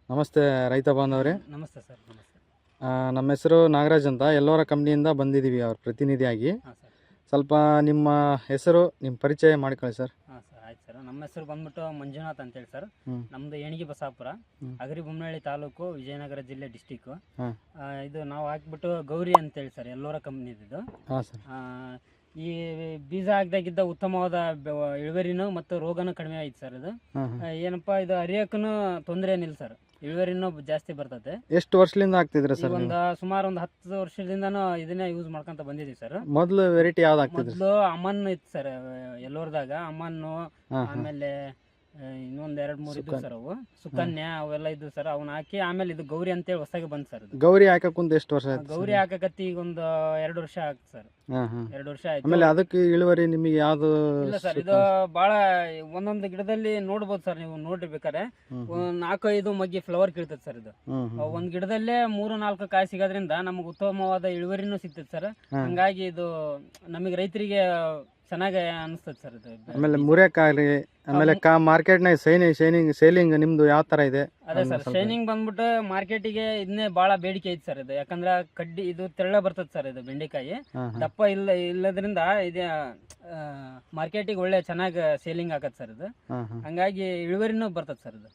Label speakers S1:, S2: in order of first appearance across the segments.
S1: ನಮಸ್ತೆ ರೈತ ಬಾಂಧವರೇ.
S2: ನಮಸ್ತೆ ಸರ್. ನಮಸ್ತೆ.
S1: ನಮ್ಮ ಹೆಸರು ನಾಗರಾಜ್ ಅಂತ ಎಲ್ಲೋರ ಕಂಪ್ನಿಯಿಂದ ಬಂದಿದ್ದೀವಿ ಅವ್ರ ಪ್ರತಿನಿಧಿಯಾಗಿ.
S2: ಹಾಂ ಸರ್.
S1: ಸ್ವಲ್ಪ ನಿಮ್ಮ ಹೆಸರು ನಿಮ್ಮ ಪರಿಚಯ ಮಾಡ್ಕೊಳ್ಳಿ ಸರ್.
S2: ಹಾಂ ಸರ್, ಆಯ್ತು ಸರ್. ನಮ್ಮ ಹೆಸರು ಬಂದ್ಬಿಟ್ಟು ಮಂಜುನಾಥ್ ಅಂತೇಳಿ ಸರ್.
S1: ಹ್ಮ್.
S2: ನಮ್ಮದು ಏಣಿಗೆ ಬಸಾಪುರ, ಅಗರಿಬೊಮ್ಮನಹಳ್ಳಿ ತಾಲೂಕು, ವಿಜಯನಗರ ಜಿಲ್ಲೆ, ಡಿಸ್ಟಿಕ್ಕು.
S1: ಹಾಂ.
S2: ಇದು ನಾವು ಹಾಕ್ಬಿಟ್ಟು ಗೌರಿ ಅಂತೇಳಿ ಸರ್, ಎಲ್ಲೋರ ಕಂಪ್ನಿದು.
S1: ಹಾಂ ಸರ್.
S2: ಈ ಬೀಜ ಹಾಕ್ದಾಗಿದ್ದ ಉತ್ತಮವಾದ ಇಳುವರಿನೂ ಮತ್ತು ರೋಗನೂ ಕಡಿಮೆ ಆಯ್ತು ಸರ್. ಇದು
S1: ಹಾಂ ಹಾಂ.
S2: ಏನಪ್ಪ, ಇದು ಅರಿಯೋಕ್ಕೂ ತೊಂದರೆ ಏನಿಲ್ಲ ಸರ್, ಇಳುವರಿನೂ ಜಾಸ್ತಿ ಬರ್ತದೆ.
S1: ಎಷ್ಟು ವರ್ಷದಿಂದ ಆಗ್ತಿದ್ರಿ ಸರ್?
S2: ಸುಮಾರು ಒಂದು 10 ವರ್ಷದಿಂದನೂ ಇದನ್ನೇ ಯೂಸ್ ಮಾಡ್ಕೊಂತ ಬಂದಿದ್ದೀವಿ ಸರ್.
S1: ಮೊದಲು ವೆರೈಟಿ ಯಾವ್ದು ಆಗ್ತಿದ್ರಿ?
S2: ಮೊದಲು ಅಮನ್ ಇತ್ತು ಸರ್, ಎಲ್ಲೋರ್ದಾಗ ಅಮನ್ನು,
S1: ಹಾಂ ಹಾಂ.
S2: ಆಮೇಲೆ ಇನ್ನೊಂದು 2-3 ಇದ್ವು ಸರ್. ಅವು ಸುಕನ್ಯಾ ಅವೆಲ್ಲ ಇದ್ವು ಸರ್. ಅವನ್ನ ಹಾಕಿ ಆಮೇಲೆ ಇದು ಗೌರಿ ಅಂತೇಳಿ ಹೊಸದಾಗಿ ಬಂತು ಸರ್. ಇದು
S1: ಗೌರಿ ಹಾಕಕ್ ಕುಂತ ಎಷ್ಟು ವರ್ಷ ಆಯ್ತು?
S2: ಗೌರಿ ಹಾಕಕತ್ತಿ ಈಗ ಒಂದು 2 ವರ್ಷ ಆಯ್ತು ಸರ್.
S1: ಹಾಂ ಹಾಂ.
S2: 2 ವರ್ಷ ಆಯ್ತು.
S1: ಆಮೇಲೆ ಅದಕ್ಕೆ ಇಳುವರಿ ನಿಮಗೆ ಯಾವ್ದು?
S2: ಇಲ್ಲ ಸರ್, ಇದು ಭಾಳ ಒಂದೊಂದು ಗಿಡದಲ್ಲಿ ನೋಡ್ಬೋದು ಸರ್, ನೀವು ನೋಡಿರ್ಬೇಕಾದ್ರೆ 4-5 ಮಗ್ಗಿ ಫ್ಲವರ್ ಕೀಳ್ತದೆ ಸರ್. ಇದು ಒಂದ್ ಗಿಡದಲ್ಲೇ 3-4 ಕಾಯಿ ಸಿಗೋದ್ರಿಂದ ನಮ್ಗೆ ಉತ್ತಮವಾದ ಇಳುವರಿನೂ ಸಿಗ್ತದೆ ಸರ್. ಹಂಗಾಗಿ ಇದು ನಮಗೆ ರೈತರಿಗೆ ಚೆನ್ನಾಗಿ ಅನಿಸ್ತದೆ ಸರ್. ಇದು
S1: ಆಮೇಲೆ ಮುರಿಯಕ್ಕಾಗಲಿ, ಆಮೇಲೆ ಮಾರ್ಕೆಟ್ನಾಗ ಸೇಲಿಂಗ್ ನಿಮ್ದು ಯಾವ ತರ ಇದೆ?
S2: ಅದೇ ಸರ್, ಶೈನಿಂಗ್ ಬಂದ್ಬಿಟ್ಟು ಮಾರ್ಕೆಟಿಗೆ ಇದನ್ನೇ ಭಾಳ ಬೇಡಿಕೆ ಐತೆ ಸರ್. ಇದು ಯಾಕಂದ್ರೆ ಕಡ್ಡಿ ಇದು ತೆಳ್ಳ ಬರ್ತದೆ ಸರ್. ಇದು ಬೆಂಡೆಕಾಯಿ ದಪ್ಪ ಇಲ್ಲದ್ರಿಂದ ಇದು ಮಾರ್ಕೆಟಿಗೆ ಒಳ್ಳೆ ಚೆನ್ನಾಗಿ ಸೇಲಿಂಗ್ ಆಗತ್ತೆ ಸರ್. ಇದು ಹಂಗಾಗಿ ಇಳುವರಿನೂ ಬರ್ತದೆ ಸರ್. ಇದು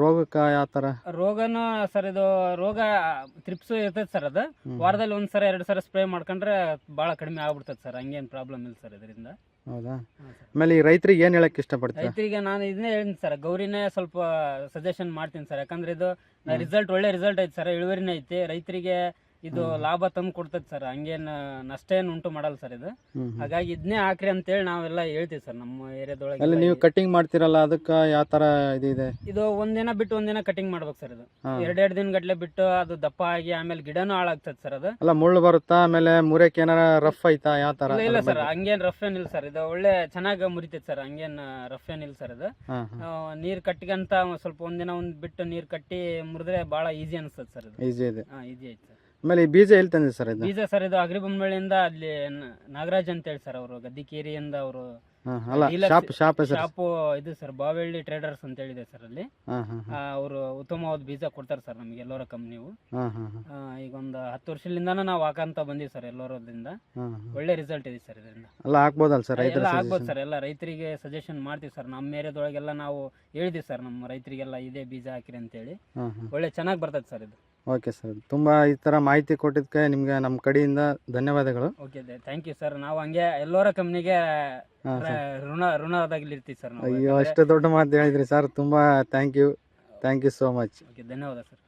S1: ರೋಗಕ್ಕ ಯಾವ ತರ?
S2: ರೋಗನು ಸರ್, ಇದು ರೋಗ ತ್ರಿಪ್ಸು ಇರ್ತದೆ ಸರ್. ಅದು ವಾರದಲ್ಲಿ 1-2 ಸಲ ಸ್ಪ್ರೇ ಮಾಡ್ಕೊಂಡ್ರೆ ಭಾಳ ಕಡಿಮೆ ಆಗ್ಬಿಡ್ತದೆ ಸರ್. ಹಂಗೇನು ಪ್ರಾಬ್ಲಮ್ ಇಲ್ಲ ಸರ್ ಇದರಿಂದ.
S1: ಹೌದಾ? ಆಮೇಲೆ ಈ ರೈತರಿಗೆ ಏನು ಹೇಳಕ್ ಇಷ್ಟಪಡ್ತೀವಿ?
S2: ರೈತರಿಗೆ ನಾನು ಇದನ್ನೇ ಹೇಳ್ತೀನಿ ಸರ್, ಗೌರಿನೇ ಸ್ವಲ್ಪ ಸಜೆಷನ್ ಮಾಡ್ತೀನಿ ಸರ್. ಯಾಕಂದ್ರೆ ಇದು ಒಳ್ಳೆ ರಿಸಲ್ಟ್ ಐತೆ ಸರ್, ಇಳುವರಿನೇ ಐತಿ. ರೈತರಿಗೆ ಇದು ಲಾಭ ತಂದು ಕೊಡ್ತದೆ ಸರ್, ಹಂಗೇನು ನಷ್ಟ ಏನು ಉಂಟು ಮಾಡಲ್ಲ ಸರ್ ಇದು. ಹಾಗಾಗಿ ಇದನ್ನೇ ಹಾಕ್ರಿ ಅಂತೇಳಿ ನಾವೆಲ್ಲ ಹೇಳ್ತೀವಿ ಸರ್ ನಮ್ಮ ಏರಿಯಾದೊಳಗೆ.
S1: ಅಲ್ಲಿ ನೀವು ಕಟಿಂಗ್ ಮಾಡ್ತಿರಲ್ಲ, ಅದಕ್ಕೆ ಯಾವ ತರ ಇದೆ?
S2: ಇದು ಒಂದಿನ ಬಿಟ್ಟು ಒಂದಿನ ಕಟಿಂಗ್ ಮಾಡ್ಬೇಕು ಸರ್. ಇದು 2 ದಿನ ಗಟ್ಲೆ ಬಿಟ್ಟು ಅದು ದಪ್ಪ ಆಗಿ ಆಮೇಲೆ ಗಿಡನೂ ಹಾಳಾಗ್ತದೆ ಸರ್. ಅದು
S1: ಅಲ್ಲ ಮುಳ್ಳು ಬರುತ್ತಾ? ಆಮೇಲೆ ಮುರಿಯಕ್ಕೆ ಏನಾರ ರಫ್ ಐತಾ? ಯಾವ ತರ?
S2: ಇಲ್ಲ ಸರ್, ಹಂಗೇನ್ ರಫ್ ಏನಿಲ್ಲ ಸರ್. ಇದು ಒಳ್ಳೆ ಚೆನ್ನಾಗಿ ಮುರಿತೈತೆ ಸರ್, ಹಂಗೇನ್ ರಫ್ ಏನಿಲ್ಲ ಸರ್. ಇದು ನೀರ್ ಕಟ್ಟಿಗಂತ ಸ್ವಲ್ಪ ಒಂದಿನ ಬಿಟ್ಟು ನೀರ್ ಕಟ್ಟಿ ಮುರಿದ್ರೆ ಬಹಳ ಈಸಿ ಅನಿಸ್ತದೆ ಸರ್. ಇದು
S1: ಈಸಿ ಇದೆ.
S2: ಈಸಿ ಐತೆ ಸರ್.
S1: ಆಮೇಲೆ ಈ ಬೀಜ ಎಲ್ಲಿ ತಂದಿದೆ ಸರ್? ಇದು
S2: ಬೀಜ ಸರ್, ಇದು ಅಗರಿಬೊಮ್ಮನಹಳ್ಳಿಯಿಂದ ಅಲ್ಲಿ ನಾಗರಾಜ್ ಅಂತ ಹೇಳಿ ಸರ್, ಅವರು ಗದ್ದಿಕೇರಿಯಿಂದ ಅವರು ಶಾಪು ಇದು ಸರ್, ಬಾವಳ್ಳಿ ಟ್ರೇಡರ್ಸ್ ಅಂತ ಹೇಳಿದೆ ಸರ್. ಅಲ್ಲಿ ಅವರು ಉತ್ತಮವಾದ ಬೀಜ ಕೊಡ್ತಾರೆ ಸರ್ ನಮಗೆ, ಎಲ್ಲೋರ ಕಂಪ್ನಿವು. ಈಗ ಒಂದು 10 ವರ್ಷದಿಂದಾನು ನಾವು ಹಾಕಂತ ಬಂದೀವಿ ಸರ್, ಎಲ್ಲೋರದಿಂದ. ಒಳ್ಳೆ ರಿಸಲ್ಟ್ ಇದೆ ಸರ್ ಇದರಿಂದ.
S1: ಎಲ್ಲ ಹಾಕ್ಬೋದಲ್ಲ ಸರ್?
S2: ಎಲ್ಲ ಆಗ್ಬೋದು ಸರ್, ಎಲ್ಲ ರೈತರಿಗೆ ಸಜೆಷನ್ ಮಾಡ್ತೀವಿ ಸರ್. ನಮ್ಮ ಏರಿಯಾದೊಳಗೆಲ್ಲ ನಾವು ಹೇಳಿದ್ವಿ ಸರ್, ನಮ್ಮ ರೈತರಿಗೆಲ್ಲ ಇದೇ ಬೀಜ ಹಾಕಿರಿ ಅಂತೇಳಿ. ಒಳ್ಳೆ ಚೆನ್ನಾಗಿ ಬರ್ತದೆ ಸರ್ ಇದು.
S1: ಓಕೆ ಸರ್, ತುಂಬ ಈ ಥರ ಮಾಹಿತಿ ಕೊಟ್ಟಿದ್ದಕ್ಕೆ ನಿಮಗೆ ನಮ್ಮ ಕಡೆಯಿಂದ ಧನ್ಯವಾದಗಳು.
S2: Okay, thank you sir. ನಾವು ಹಂಗೆ ಎಲ್ಲೋರ ಕಂಪ್ನಿಗೆ ಋಣದಾಗಿರ್ತೀವಿ ಸರ್ ನಾವು.
S1: ಅಯ್ಯೋ, ಅಷ್ಟು ದೊಡ್ಡ ಮಾತು ಹೇಳಿದ್ರಿ ಸರ್, ತುಂಬ thank you so much.
S2: Okay, ಧನ್ಯವಾದ ಸರ್.